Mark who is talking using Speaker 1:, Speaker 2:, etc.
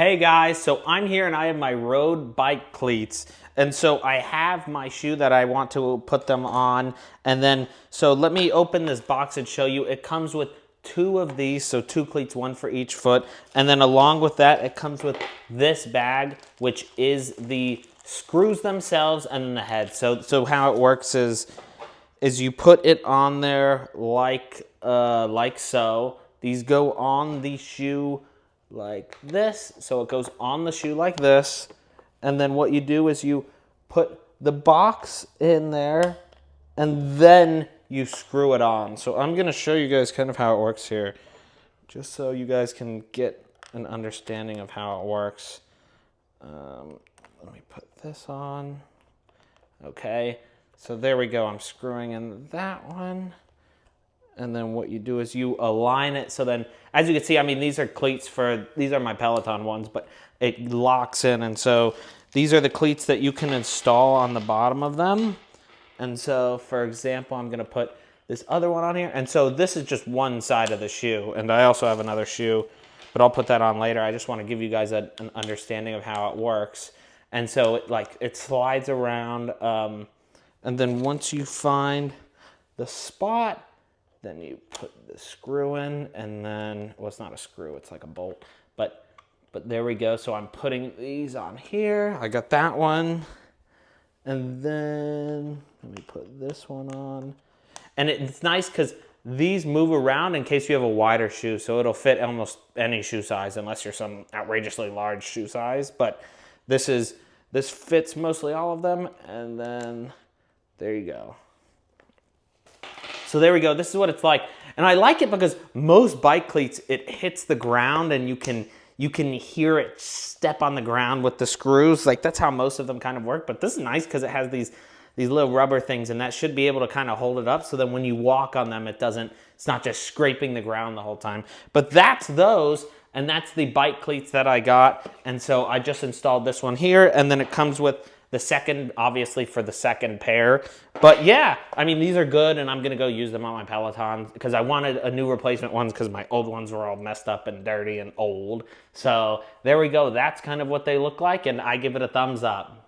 Speaker 1: Hey guys, so I'm here and I have my road bike cleats. And so I have my shoe that I want to put them on. And then, so let me open this box and show you. It comes with two of these, so two cleats, one for each foot. And then along with that, it comes with this bag, which is the screws themselves and then the head. So how it works is you put it on there like so. These go on the shoe like this. So it goes on the shoe like this. And then what you do is you put the box in there and then you screw it on. So I'm going to show you guys kind of how it works here, just so you guys can get an understanding of how it works. Let me put this on. Okay, so there we go. I'm screwing in that one. And then what you do is you align it. So then, as you can see, I mean, these are cleats these are my Peloton ones, but it locks in. And so these are the cleats that you can install on the bottom of them. And so, for example, I'm gonna put this other one on here. And so this is just one side of the shoe. And I also have another shoe, but I'll put that on later. I just wanna give you guys an understanding of how it works. And so it slides around. And then once you find the spot, then you put the screw in, and then, well, it's not a screw, it's like a bolt. But there we go. So I'm putting these on here. I got that one. And then let me put this one on. And it's nice because these move around in case you have a wider shoe. So it'll fit almost any shoe size unless you're some outrageously large shoe size. But this fits mostly all of them. And then there you go. So there we go. This is what it's like. And I like it because most bike cleats, it hits the ground and you can hear it step on the ground with the screws. Like that's how most of them kind of work. But this is nice because it has these little rubber things, and that should be able to kind of hold it up so that when you walk on them, it's not just scraping the ground the whole time. But that's those, and that's the bike cleats that I got. And so I just installed this one here, and then it comes with the second, obviously, for the second pair. But yeah, I mean, these are good, and I'm gonna go use them on my Peloton because I wanted a new replacement ones because my old ones were all messed up and dirty and old. So there we go. That's kind of what they look like, and I give it a thumbs up.